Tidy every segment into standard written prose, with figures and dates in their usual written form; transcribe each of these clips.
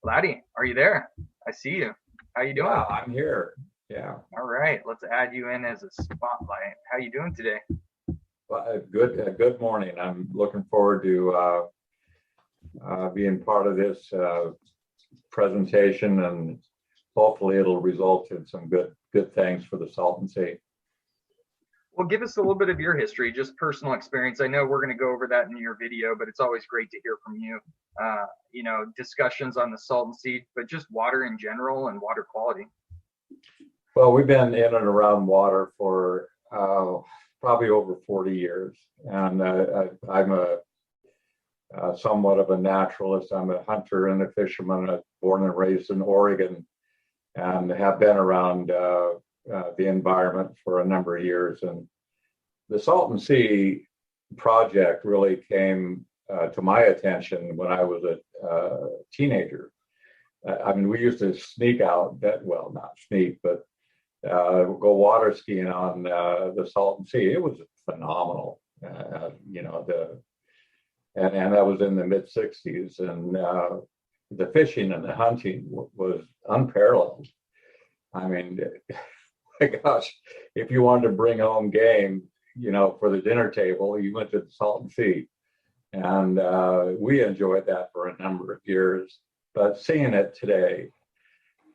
Laddie, are you there? I see you. How you doing? Yeah, I'm here. Yeah. All right, let's add you in as a spotlight. How you doing today? Well, good morning. I'm looking forward to being part of this presentation, and hopefully it'll result in some good things for the Salton Sea. Well, give us a little bit of your history, just personal experience. I know we're going to go over that in your video, but it's always great to hear from you. Discussions on the Salton Sea, but just water in general and water quality. Well, we've been in and around water for probably over 40 years, and I'm somewhat of a naturalist. I'm a hunter and a fisherman, born and raised in Oregon, and have been around the environment for a number of years. And the Salton Sea project really came to my attention when I was a teenager. We used to sneak out, not sneak, but go water skiing on the Salton Sea. It was phenomenal, and that was in the mid '60s, and the fishing and the hunting was unparalleled. I mean, gosh, if you wanted to bring home game, for the dinner table, you went to the Salton Sea, and we enjoyed that for a number of years. But seeing it today,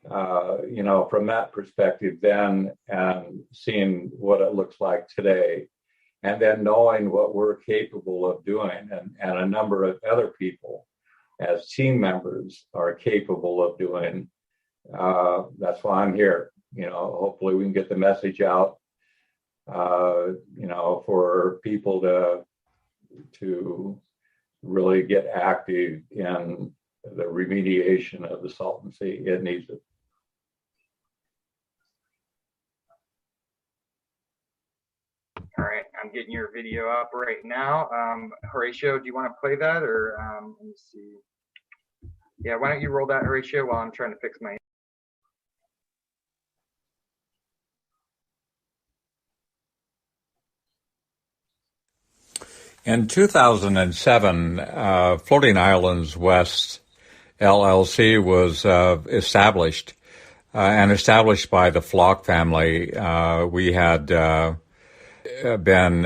from that perspective then, and seeing what it looks like today, and then knowing what we're capable of doing, and a number of other people as team members are capable of doing, that's why I'm here. Hopefully we can get the message out, for people to really get active in the remediation of the Salton Sea. It needs it. All right, I'm getting your video up right now. Horatio, do you want to play that, or let me see? Yeah, why don't you roll that, Horatio, while I'm trying to fix my. In 2007, Floating Islands West LLC was established by the Flock family. We had been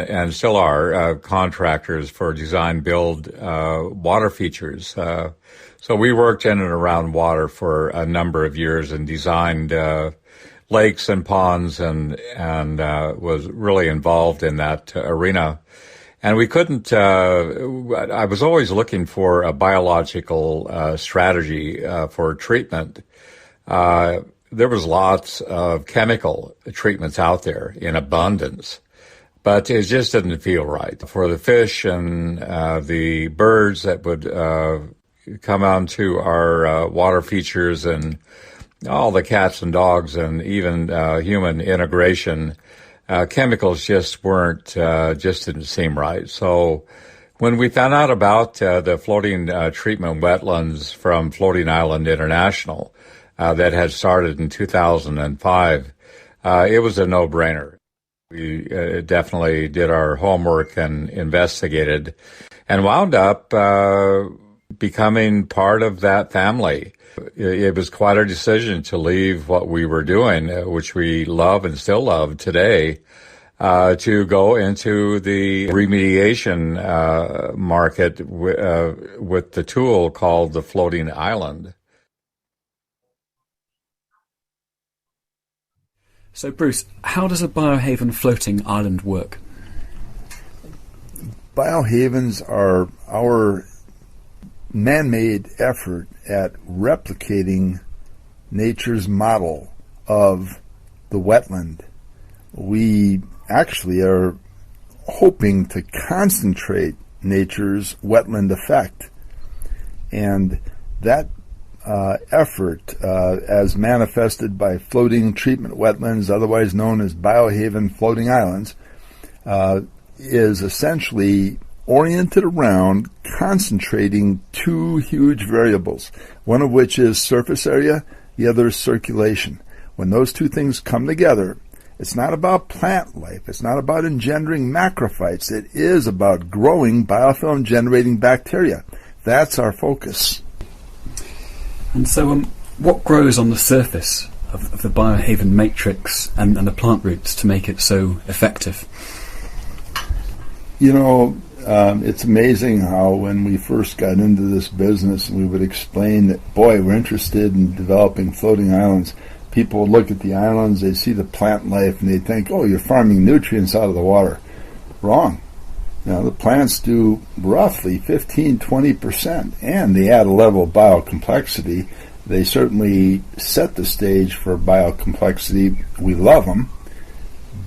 and still are contractors for design build water features. So we worked in and around water for a number of years and designed lakes and ponds and was really involved in that arena. And we couldn't, I was always looking for a biological strategy for treatment. There was lots of chemical treatments out there in abundance, but it just didn't feel right for the fish and the birds that would come onto our water features, and all the cats and dogs, and even human integration. Chemicals just didn't seem right. So when we found out about the floating treatment wetlands from Floating Island International that had started in 2005, it was a no-brainer. We definitely did our homework and investigated, and wound up becoming part of that family. It was quite a decision to leave what we were doing, which we love and still love today, to go into the remediation market with the tool called the Floating Island. So, Bruce, how does a BioHaven floating island work? BioHavens are our man-made effort at replicating nature's model of the wetland. We actually are hoping to concentrate nature's wetland effect, and that effort, as manifested by floating treatment wetlands, otherwise known as BioHaven Floating Islands, is essentially oriented around concentrating two huge variables, one of which is surface area, the other is circulation. When those two things come together, it's not about plant life, it's not about engendering macrophytes, it is about growing biofilm-generating bacteria. That's our focus. And so, what grows on the surface of the BioHaven matrix and the plant roots to make it so effective? It's amazing how when we first got into this business and we would explain that, boy, we're interested in developing floating islands, people would look at the islands, they'd see the plant life, and they'd think, oh, you're farming nutrients out of the water. Wrong. The plants do roughly 15-20%, and they add a level of biocomplexity. They certainly set the stage for biocomplexity. We love them.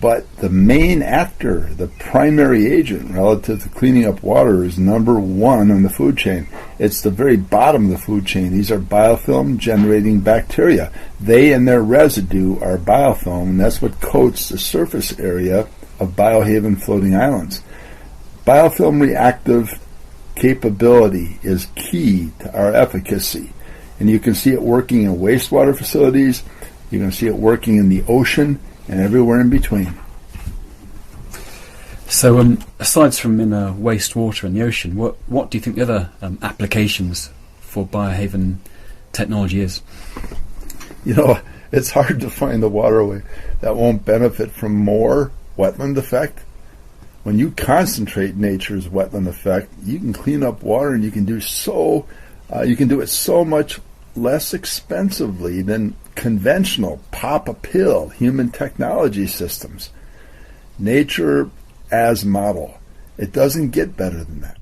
But the main actor, the primary agent relative to cleaning up water, is number one on the food chain. It's the very bottom of the food chain. These are biofilm-generating bacteria. They and their residue are biofilm, and that's what coats the surface area of BioHaven Floating Islands. Biofilm reactive capability is key to our efficacy, and you can see it working in wastewater facilities, you can see it working in the ocean, and everywhere in between. So, aside from in wastewater and the ocean, what do you think the other applications for BioHaven technology is? It's hard to find the waterway that won't benefit from more wetland effect. When you concentrate nature's wetland effect, you can clean up water, and you can do it so much less expensively than conventional pop-a-pill human technology systems. Nature as model. It doesn't get better than that.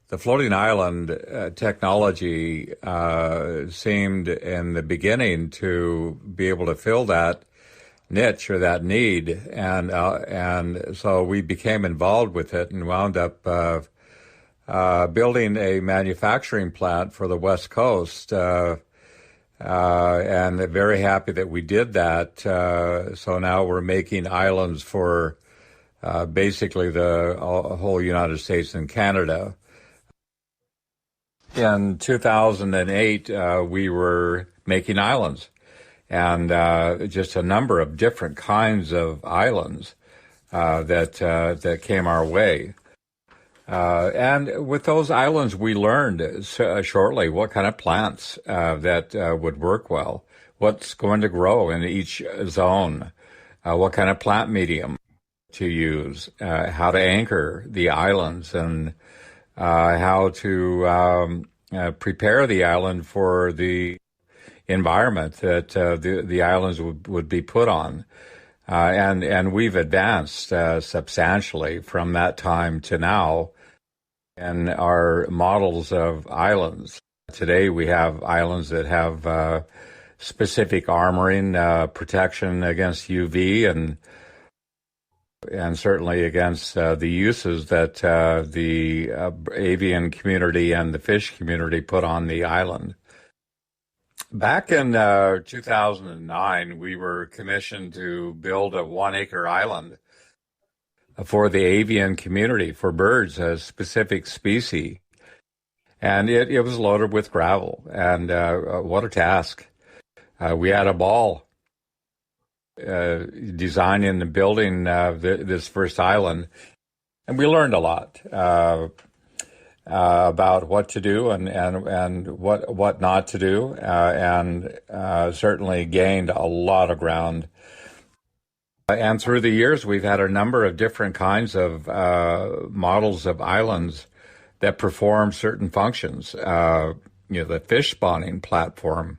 The floating island technology seemed in the beginning to be able to fill that niche or that need, and so we became involved with it and wound up building a manufacturing plant for the West Coast, and very happy that we did that. So now we're making islands for basically the whole United States and Canada. In 2008, we were making islands, and just a number of different kinds of islands that came our way. And with those islands, we learned shortly what kind of plants that would work well, what's going to grow in each zone, what kind of plant medium to use, how to anchor the islands, and how to prepare the island for the environment that the islands would be put on. And we've advanced substantially from that time to now in our models of islands. Today we have islands that have specific armoring, protection against UV, and certainly against the uses that the avian community and the fish community put on the island. Back in 2009, we were commissioned to build a 1-acre island for the avian community, for birds, a specific species. And it was loaded with gravel. And what a task. We had a ball designing and building this first island. And we learned a lot about what to do and what not to do, and certainly gained a lot of ground. And through the years, we've had a number of different kinds of models of islands that perform certain functions. The fish spawning platform,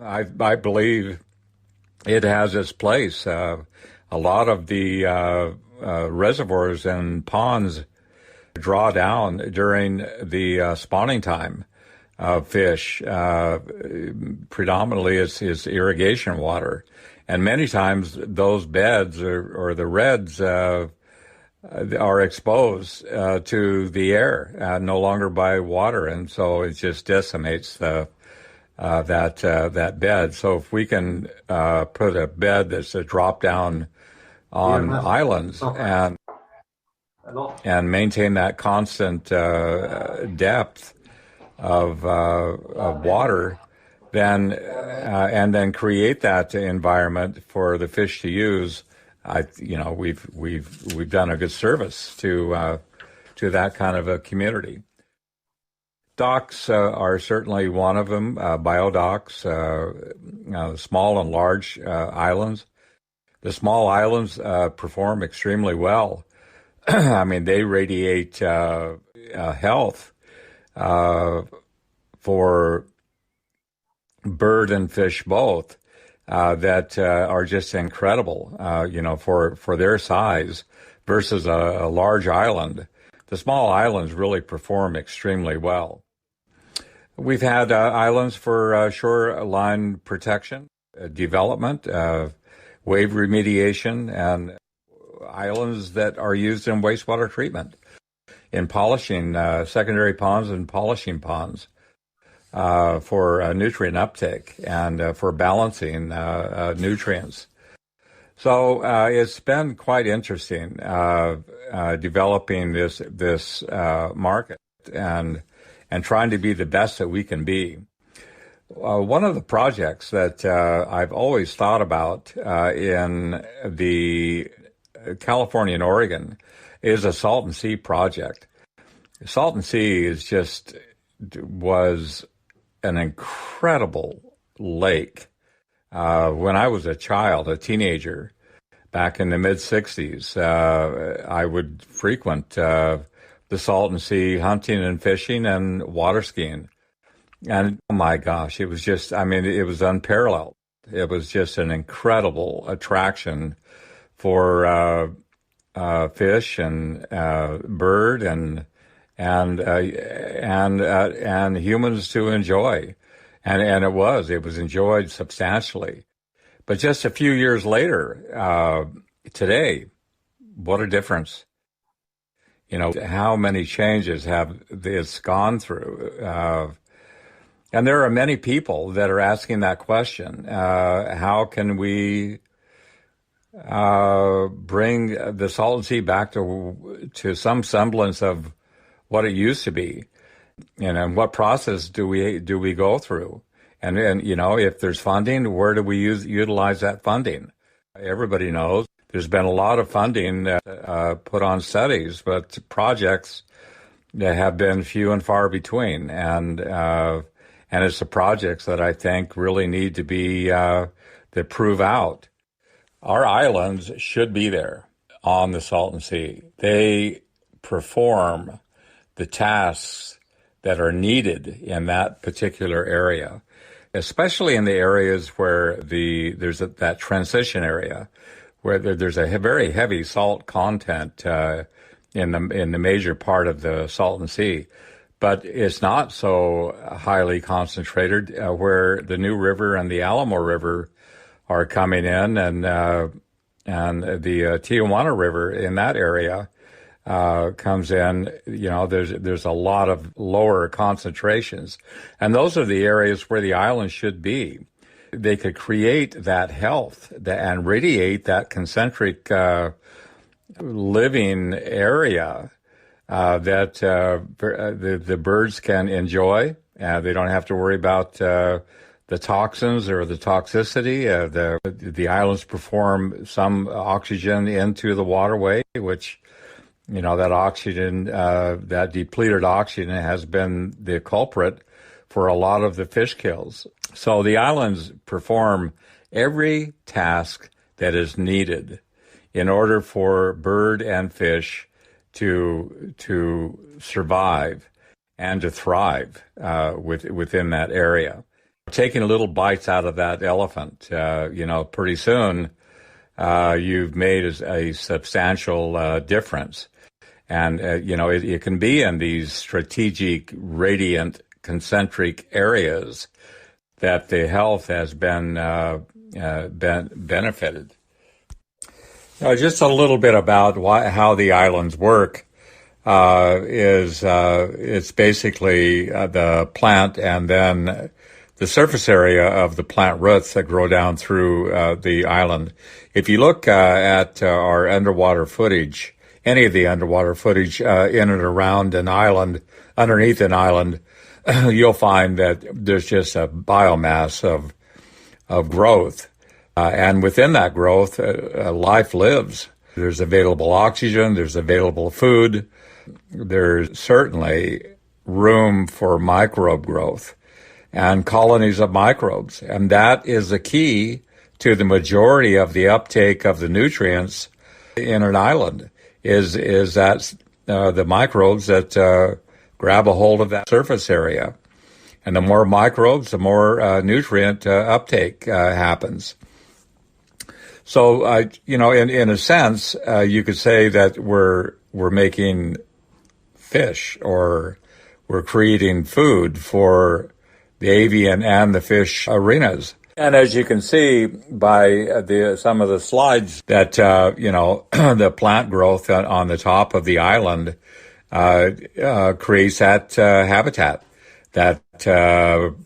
I believe it has its place. A lot of the reservoirs and ponds draw down during the spawning time of fish. Predominantly is irrigation water. And many times those beds or the redds are exposed to the air, no longer by water, and so it just decimates that bed. So if we can put a bed that's a drop down on islands and maintain that constant depth of water, then and then create that environment for the fish to use, we've done a good service to that kind of a community. Docks are certainly one of them, biodocks, small and large islands. The small islands perform extremely well. I mean, they radiate health for bird and fish both that are just incredible, for their size versus a large island. The small islands really perform extremely well. We've had islands for shoreline protection, development, wave remediation, and islands that are used in wastewater treatment, in polishing secondary ponds and polishing ponds for nutrient uptake and for balancing nutrients. So it's been quite interesting developing this market and trying to be the best that we can be. One of the projects that I've always thought about in the California and Oregon is a Salton Sea project. Salton Sea was an incredible lake. When I was a child, a teenager, back in the mid-'60s, I would frequent the Salton Sea hunting and fishing and water skiing. And oh my gosh, it was it was unparalleled. It was just an incredible attraction for fish and bird and humans to enjoy. And it was enjoyed substantially. But just a few years later, today, what a difference. How many changes have this gone through? And there are many people that are asking that question. How can we bring the Salton Sea back to some semblance of what it used to be? And what process do we go through? And if there's funding, where do we utilize that funding? Everybody knows there's been a lot of funding put on studies, but projects that have been few and far between. And it's the projects that I think really need to be that prove out. Our islands should be there on the Salton Sea. They perform the tasks that are needed in that particular area, especially in the areas where there's that transition area where there's a very heavy salt content in the major part of the Salton Sea. But it's not so highly concentrated where the New River and the Alamo River are coming in, and the Tijuana River in that area comes in. There's a lot of lower concentrations, and those are the areas where the island should be. They could create that health and radiate that concentric living area that the birds can enjoy. They don't have to worry about the toxins or the toxicity. The islands perform some oxygen into the waterway, which, that oxygen, that depleted oxygen has been the culprit for a lot of the fish kills. So the islands perform every task that is needed in order for bird and fish to survive and to thrive within that area. Taking little bites out of that elephant, pretty soon you've made a substantial difference. And, it can be in these strategic, radiant, concentric areas that the health has been benefited. Just a little bit about how the islands work it's basically the plant and then the surface area of the plant roots that grow down through the island. If you look at our underwater footage, any of the underwater footage in and around an island, underneath an island, you'll find that there's just a biomass of growth. And within that growth, life lives. There's available oxygen, there's available food. There's certainly room for microbe growth and colonies of microbes. And that is the key to the majority of the uptake of the nutrients in an island is that the microbes that grab a hold of that surface area. And the more microbes, the more nutrient uptake happens. So, in a sense, you could say that we're making fish, or we're creating food for the avian and the fish arenas. And as you can see by some of the slides that, the plant growth on the top of the island creates that habitat, that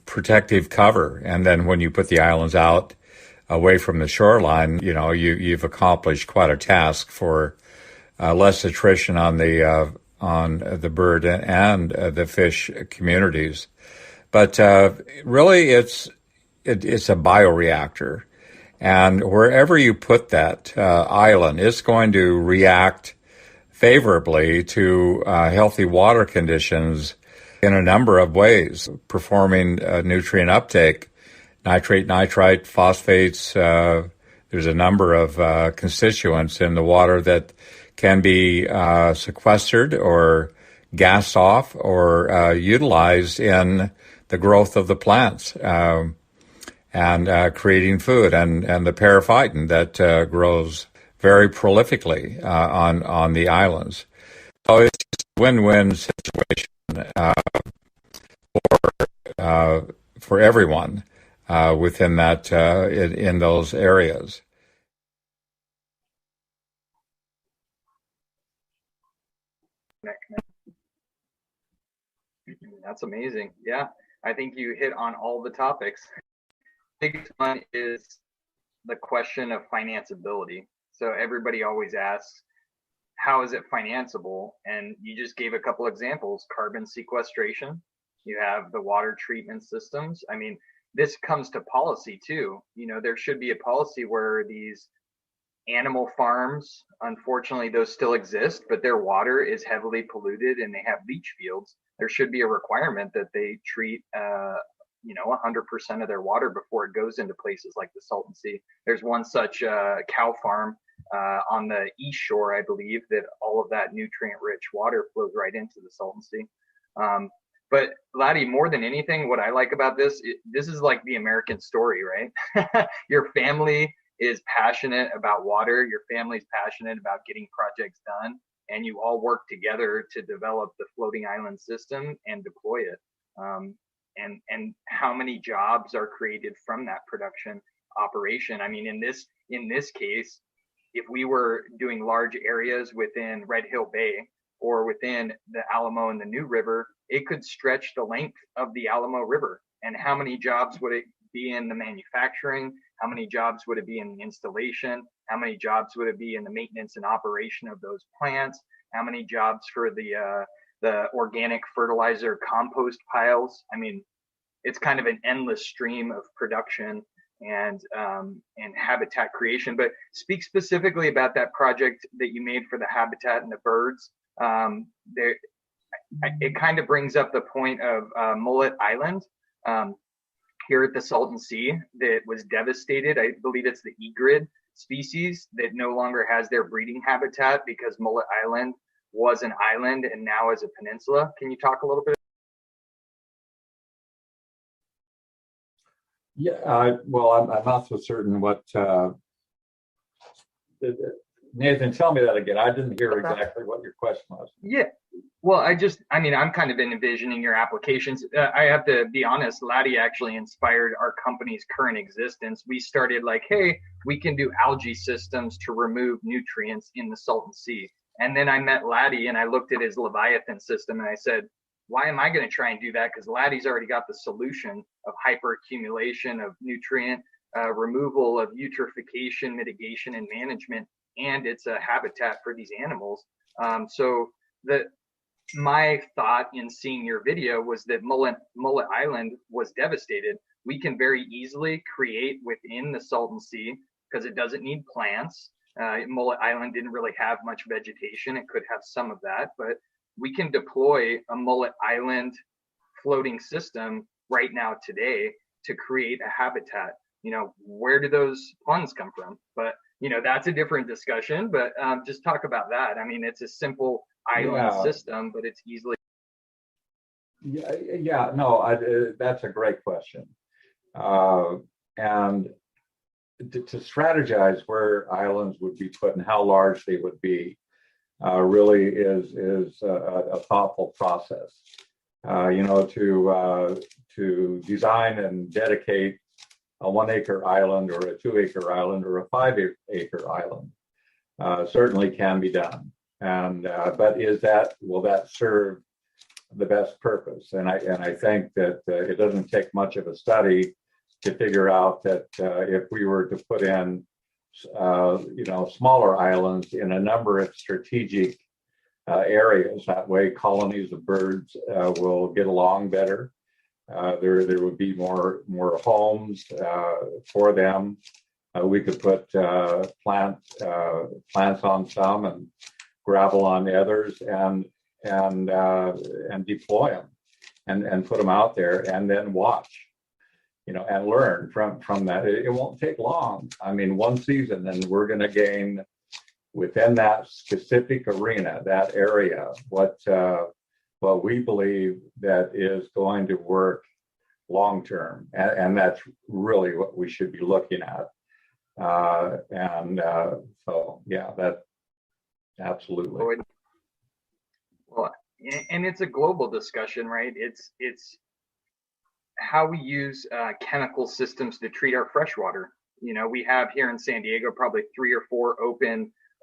protective cover. And then when you put the islands out away from the shoreline, you've accomplished quite a task for less attrition on the bird and the fish communities. But really, it's a bioreactor, and wherever you put that island, it's going to react favorably to healthy water conditions in a number of ways, performing nutrient uptake, nitrite, phosphates. There's a number of constituents in the water that can be sequestered or gassed off or utilized in the growth of the plants and creating food, and the periphyton that grows very prolifically on the islands. So it's a win-win situation for everyone within that in those areas. That's amazing. Yeah, I think you hit on all the topics. The biggest one is the question of financeability. So everybody always asks, how is it financeable? And you just gave a couple examples: carbon sequestration. You have the water treatment systems. I mean, this comes to policy too. There should be a policy where these animal farms, unfortunately, those still exist, but their water is heavily polluted and they have leach fields. There should be a requirement that they treat 100% of their water before it goes into places like the Salton Sea. There's one such cow farm on the east shore, I believe, that all of that nutrient-rich water flows right into the Salton Sea. But Laddie, more than anything, what I like about this is like the American story, right? Your family is passionate about water. Your family's passionate about getting projects done, and you all work together to develop the floating island system and deploy it. And how many jobs are created from that production operation? I mean, in this case, if we were doing large areas within Red Hill Bay or within the Alamo and the New River, it could stretch the length of the Alamo River. And how many jobs would it be in the manufacturing? How many jobs would it be in the installation? How many jobs would it be in the maintenance and operation of those plants? How many jobs for the organic fertilizer compost piles? I mean, it's kind of an endless stream of production and habitat creation. But speak specifically about that project that you made for the habitat and the birds. It kind of brings up the point of Mullet Island here at the Salton Sea that was devastated. I believe it's the egret species that no longer has their breeding habitat because Mullet Island was an island and now is a peninsula. Can you talk a little bit? Yeah, well, I'm not so certain what. Nathan, tell me that again. I didn't hear exactly what your question was. Yeah. Well, I'm kind of envisioning your applications. I have to be honest, Laddie actually inspired our company's current existence. We started like, hey, we can do algae systems to remove nutrients in the Salton Sea. And then I met Laddie and I looked at his Leviathan system and I said, why am I going to try and do that? Because Laddie's already got the solution of hyperaccumulation of nutrient removal, of eutrophication, mitigation, and management, and it's a habitat for these animals. So my thought in seeing your video was that Mullet Island was devastated. We can very easily create within the Salton Sea because it doesn't need plants. Mullet Island didn't really have much vegetation. It could have some of that, but we can deploy a mullet island floating system right now today to create a habitat. Where do those funds come from? But that's a different discussion. But just talk about that. I mean, it's a simple island system, but it's easily. Yeah, no, that's a great question. And to strategize where islands would be put and how large they would be really is a thoughtful process. To design and dedicate a 1 acre island or a 2 acre island or a 5 acre island certainly can be done. And but will that serve the best purpose? And I think that it doesn't take much of a study to figure out that if we were to put in smaller islands in a number of strategic areas, that way colonies of birds will get along better. There would be more homes for them. We could put plants on some and gravel on the others, and deploy them and put them out there, and then watch, and learn from that. It won't take long. I mean, one season, and we're going to gain within that specific arena, that area, what we believe that is going to work long term, and that's really what we should be looking at. So yeah, that absolutely. Well, and it's a global discussion, right? It's how we use chemical systems to treat our freshwater. We have here in San Diego probably 3 or 4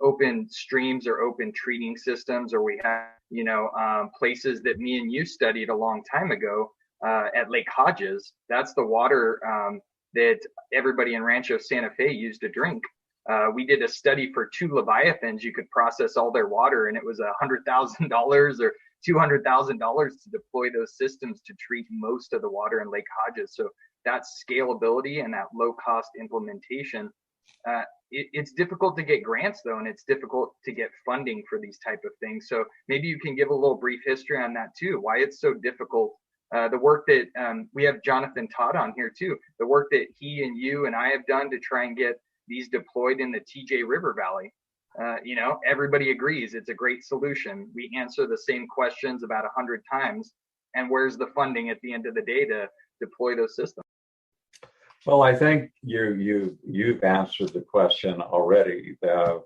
open streams or open treating systems, or we have places that me and you studied a long time ago at Lake Hodges. That's the water that everybody in Rancho Santa Fe used to drink. We did a study for 2 Leviathans. You could process all their water, and it was $100,000 or $200,000 to deploy those systems to treat most of the water in Lake Hodges. So that scalability and that low cost implementation, it's difficult to get grants though, and it's difficult to get funding for these type of things. So maybe you can give a little brief history on that too, why it's so difficult. The work that we have Jonathan Todd on here too, the work that he and you and I have done to try and get these deployed in the TJ River Valley. Everybody agrees it's a great solution. We answer the same questions about 100 times, and where's the funding at the end of the day to deploy those systems? Well, I think you've answered the question already. The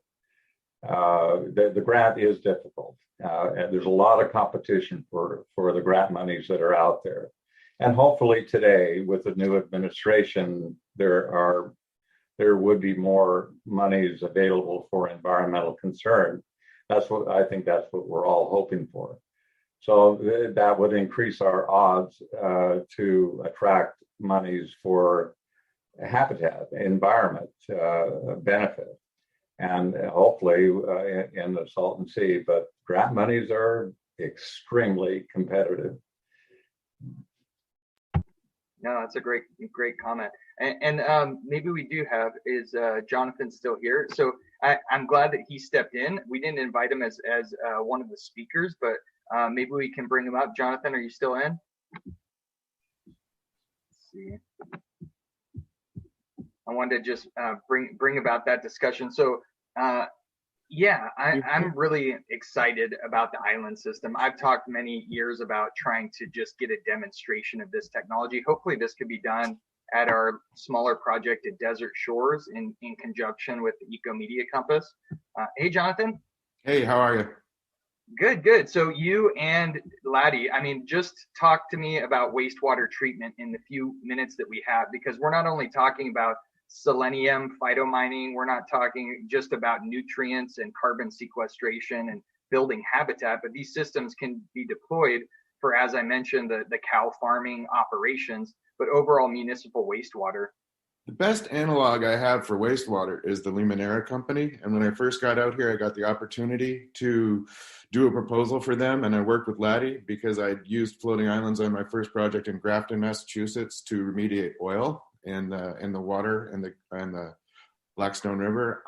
grant is difficult, and there's a lot of competition for the grant monies that are out there. And hopefully today, with the new administration, there would be more monies available for environmental concern. That's what we're all hoping for. So that would increase our odds to attract monies for habitat, environment benefit, and hopefully in the Salton Sea. But grant monies are extremely competitive. No, that's a great comment. And maybe we do have, is Jonathan still here? So I'm glad that he stepped in. We didn't invite him as one of the speakers, but maybe we can bring him up. Jonathan, are you still in? Let's see. I wanted to just bring about that discussion. So I'm really excited about the island system. I've talked many years about trying to just get a demonstration of this technology. Hopefully this could be done at our smaller project at Desert Shores in conjunction with the Eco Media Compass. Hey, Jonathan. Hey, how are you? Good. So you and Laddie, just talk to me about wastewater treatment in the few minutes that we have, because we're not only talking about selenium phytomining, we're not talking just about nutrients and carbon sequestration and building habitat, but these systems can be deployed for, as I mentioned, the cow farming operations, but overall municipal wastewater. The best analog I have for wastewater is the Limonera company. And when I first got out here, I got the opportunity to do a proposal for them. And I worked with Laddie because I'd used floating islands on my first project in Grafton, Massachusetts, to remediate oil in the water and the Blackstone River.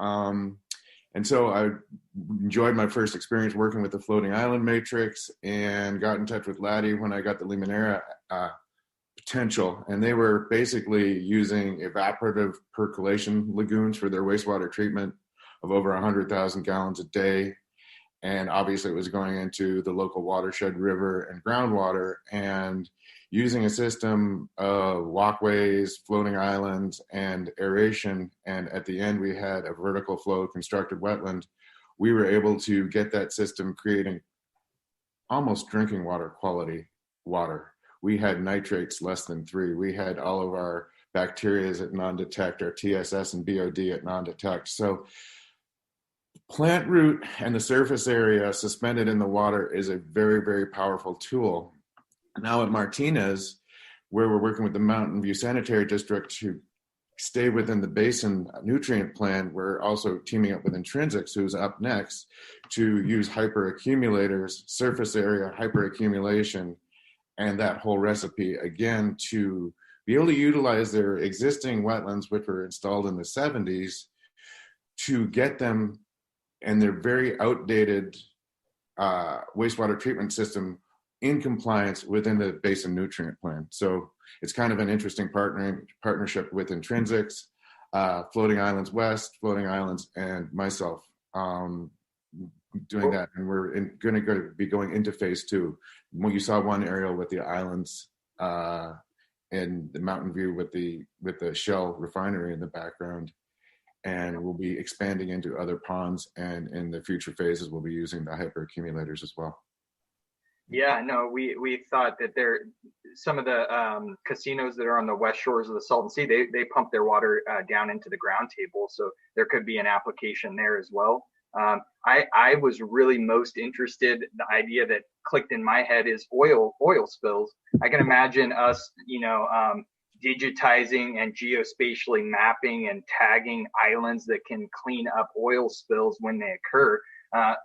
And so I enjoyed my first experience working with the floating island matrix and got in touch with Laddie when I got the Limonera potential. And they were basically using evaporative percolation lagoons for their wastewater treatment of over 100,000 gallons a day. And obviously it was going into the local watershed, river, and groundwater, and using a system of walkways, floating islands, and aeration. And at the end, we had a vertical flow constructed wetland. We were able to get that system creating almost drinking water quality water. We had nitrates less than 3. We had all of our bacterias at non-detect, our TSS and BOD at non-detect. So plant root and the surface area suspended in the water is a very, very powerful tool. Now at Martinez, where we're working with the Mountain View Sanitary District to stay within the basin nutrient plan, we're also teaming up with Intrinsics, who's up next, to use hyperaccumulators, surface area hyperaccumulation, and that whole recipe, again, to be able to utilize their existing wetlands, which were installed in the 70s, to get them and their very outdated wastewater treatment system in compliance within the basin nutrient plan. So it's kind of an interesting partnership with Intrinsics, Floating Islands West, Floating Islands, and myself doing that. And we're going to be going into phase 2. When you saw one aerial with the islands and the Mountain View with the Shell refinery in the background, and we'll be expanding into other ponds, and in the future phases we'll be using the hyperaccumulators as well. Yeah, no, we thought that some of the casinos that are on the west shores of the Salton Sea, they pump their water down into the ground table, so there could be an application there as well. I was really most interested, the idea that clicked in my head is oil spills. I can imagine us, digitizing and geospatially mapping and tagging islands that can clean up oil spills when they occur.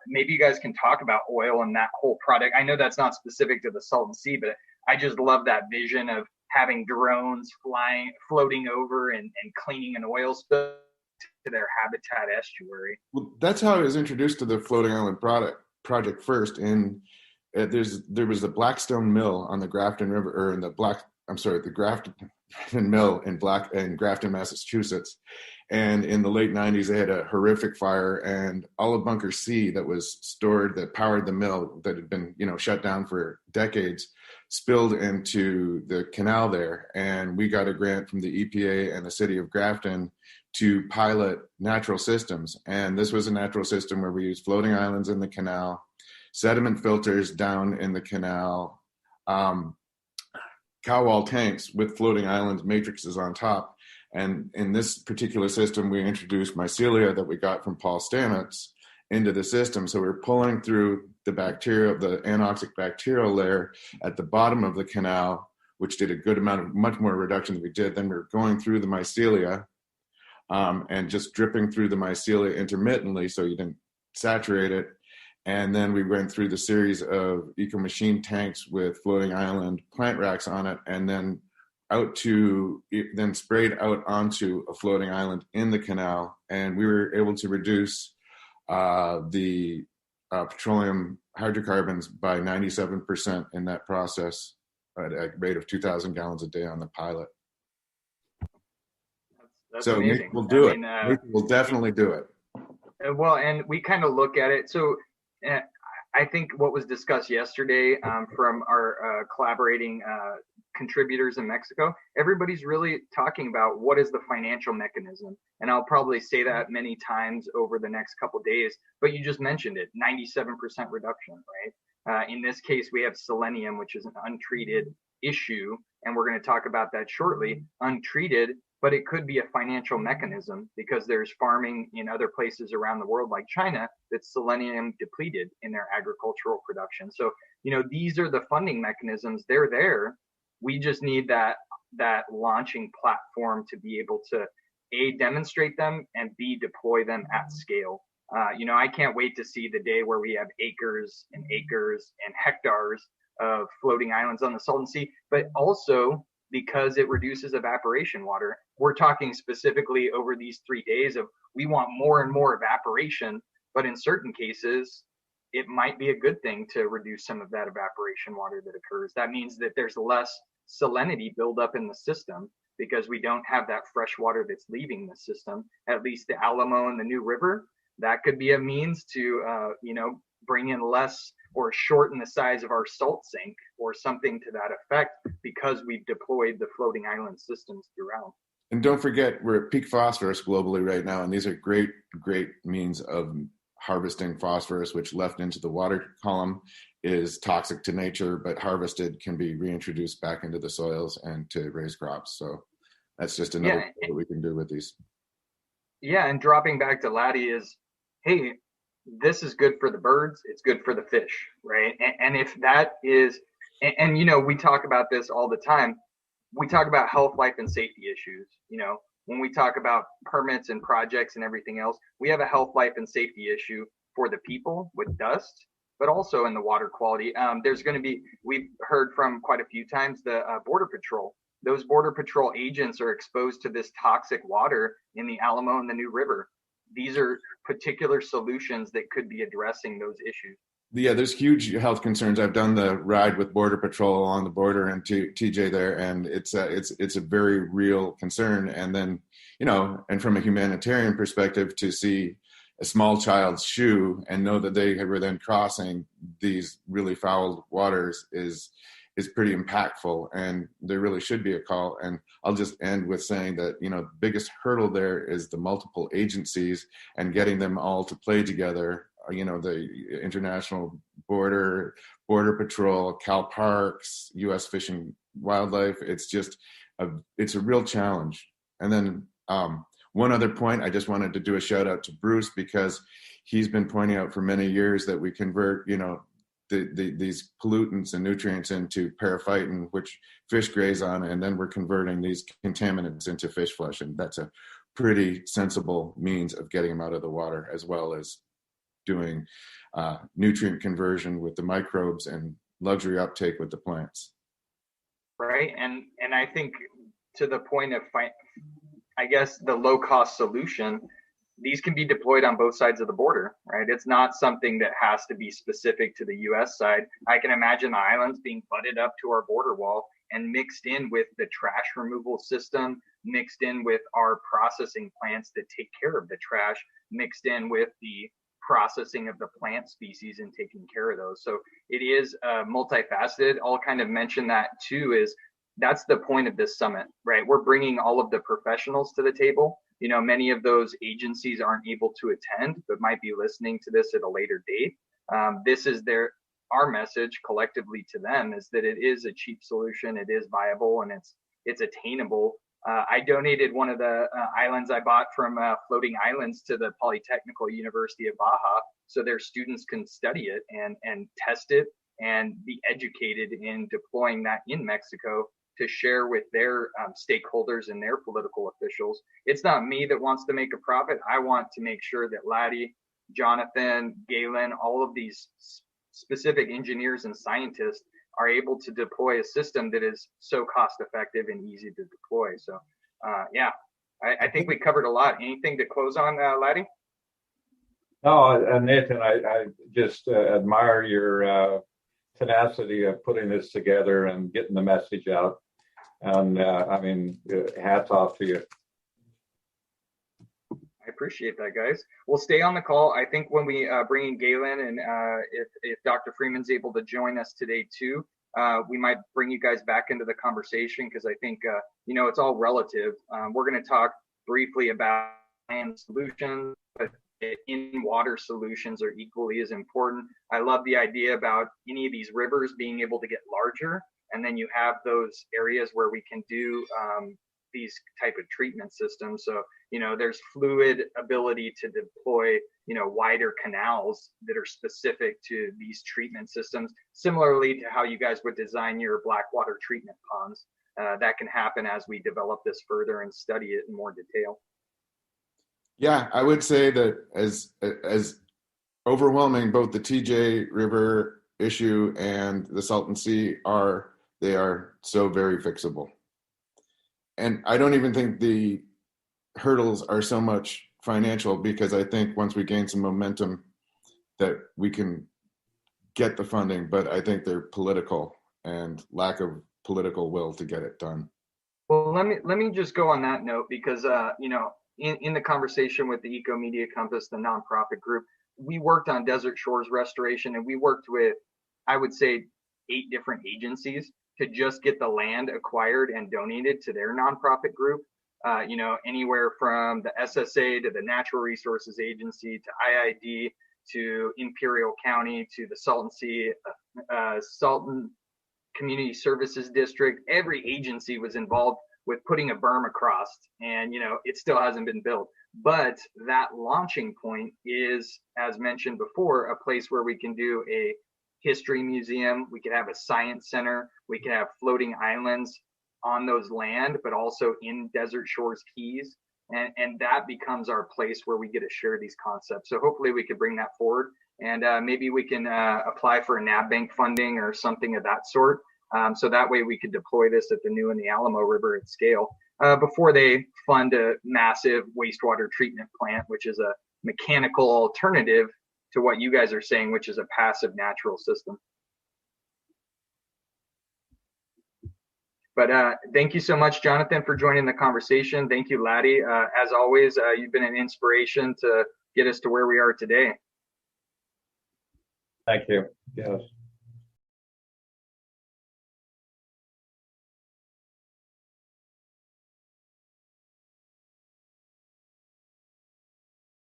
Maybe you guys can talk about oil and that whole product. I know that's not specific to the Salton Sea, but I just love that vision of having drones floating over and cleaning an oil spill to their habitat estuary. Well, that's how I was introduced to the floating island project first. And there was the Blackstone Mill on the Grafton River, or the Grafton Mill in Grafton, Massachusetts. And in the late 90s, they had a horrific fire, and all of Bunker C that was stored, that powered the mill, that had been, shut down for decades, spilled into the canal there. And we got a grant from the EPA and the city of Grafton to pilot natural systems. And this was a natural system where we used floating islands in the canal, sediment filters down in the canal, cow wall tanks with floating islands matrices on top. And in this particular system, we introduced mycelia that we got from Paul Stamets into the system. So we're pulling through the bacteria, the anoxic bacterial layer at the bottom of the canal, which did a good amount of, much more reduction than we did. Then we're going through the mycelia and just dripping through the mycelia intermittently so you didn't saturate it. And then we went through the series of eco machine tanks with floating island plant racks on it, and then sprayed out onto a floating island in the canal. And we were able to reduce the petroleum hydrocarbons by 97% in that process at a rate of 2,000 gallons a day on the pilot. That's so amazing. We'll do it. We'll definitely do it. Well, and we kind of look at it. So I think what was discussed yesterday from our collaborating contributors in Mexico, everybody's really talking about what is the financial mechanism. And I'll probably say that many times over the next couple of days, but you just mentioned it, 97% reduction, right? In this case, we have selenium, which is an untreated issue, and we're going to talk about that shortly, untreated, but it could be a financial mechanism because there's farming in other places around the world, like China, that's selenium depleted in their agricultural production. So, these are the funding mechanisms. They're there. We just need that launching platform to be able to A, demonstrate them, and B, deploy them at scale. I can't wait to see the day where we have acres and acres and hectares of floating islands on the Salton Sea, but also because it reduces evaporation water, we're talking specifically over these 3 days of we want more and more evaporation, but in certain cases, it might be a good thing to reduce some of that evaporation water that occurs. That means that there's less salinity buildup in the system because we don't have that fresh water that's leaving the system. At least the Alamo and the New River, that could be a means to, bring in less or shorten the size of our salt sink or something to that effect because we've deployed the floating island systems throughout. And don't forget, we're at peak phosphorus globally right now, and these are great means of harvesting phosphorus, which left into the water column is toxic to nature, but harvested can be reintroduced back into the soils and to raise crops. So that's just another thing that we can do with these. Yeah, and dropping back to Laddie is, hey, this is good for the birds, it's good for the fish, right? And if that is, and we talk about this all the time, we talk about health, life, and safety issues. When we talk about permits and projects and everything else, we have a health, life, and safety issue for the people with dust, but also in the water quality. There's going to be, we've heard from quite a few times, the Border Patrol. Those Border Patrol agents are exposed to this toxic water in the Alamo and the New River. These are particular solutions that could be addressing those issues. Yeah, there's huge health concerns. I've done the ride with Border Patrol along the border and to TJ there, and it's a very real concern. And then, and from a humanitarian perspective, to see a small child's shoe and know that they were then crossing these really foul waters is pretty impactful, and there really should be a call. And I'll just end with saying that, the biggest hurdle there is the multiple agencies and getting them all to play together. The International Border Patrol, Cal Parks, U.S. Fish and Wildlife. It's just it's a real challenge. And then one other point, I just wanted to do a shout out to Bruce, because he's been pointing out for many years that we convert, these pollutants and nutrients into periphyton, which fish graze on, and then we're converting these contaminants into fish flesh. And that's a pretty sensible means of getting them out of the water, as well as doing nutrient conversion with the microbes and luxury uptake with the plants. Right. And I think to the point of, I guess, the low cost solution, these can be deployed on both sides of the border, right? It's not something that has to be specific to the U.S. side. I can imagine the islands being butted up to our border wall and mixed in with the trash removal system, mixed in with our processing plants that take care of the trash, mixed in with the processing of the plant species and taking care of those. So it is multifaceted. I'll kind of mention that too, is that's the point of this summit, right? We're bringing all of the professionals to the table. Many of those agencies aren't able to attend, but might be listening to this at a later date. This is our message collectively to them, is that it is a cheap solution, it is viable, and it's attainable. I donated one of the islands I bought from Floating Islands to the Polytechnical University of Baja, so their students can study it and test it and be educated in deploying that in Mexico to share with their stakeholders and their political officials. It's not me that wants to make a profit. I want to make sure that Laddie, Jonathan, Galen, all of these specific engineers and scientists are able to deploy a system that is so cost effective and easy to deploy. So I think we covered a lot. Anything to close on, Laddie? No, Nathan, I just admire your tenacity of putting this together and getting the message out. And hats off to you. I appreciate that, guys. We'll stay on the call. I think when we bring in Galen, and if Dr. Freeman's able to join us today too, we might bring you guys back into the conversation, because I think, it's all relative. We're going to talk briefly about land solutions, but in-water solutions are equally as important. I love the idea about any of these rivers being able to get larger, and then you have those areas where we can do these type of treatment systems. So, there's fluid ability to deploy, wider canals that are specific to these treatment systems, similarly to how you guys would design your blackwater treatment ponds. That can happen as we develop this further and study it in more detail. Yeah, I would say that as overwhelming both the TJ River issue and the Salton Sea are, they are so very fixable. and I don't even think the hurdles are so much financial, because I think once we gain some momentum that we can get the funding, but I think they're political and lack of political will to get it done. Well, let me just go on that note, because in the conversation with the Eco Media Compass, the nonprofit group, we worked on desert shores restoration, and we worked with, I would say, 8 different agencies to just get the land acquired and donated to their nonprofit group. Anywhere from the SSA to the Natural Resources Agency to IID to Imperial County to the Salton Sea, Salton Community Services District. Every agency was involved with putting a berm across, and it still hasn't been built. But that launching point is, as mentioned before, a place where we can do a history museum, we could have a science center, we could have floating islands on those land, but also in Desert Shores Keys. And that becomes our place where we get to share these concepts. So hopefully we could bring that forward, and maybe we can apply for a NAB bank funding or something of that sort. So that way we could deploy this at the New and the Alamo River at scale before they fund a massive wastewater treatment plant, which is a mechanical alternative to what you guys are saying, which is a passive natural system. But thank you so much, Jonathan, for joining the conversation. Thank you, Laddie. As always, you've been an inspiration to get us to where we are today. Thank you. Yes.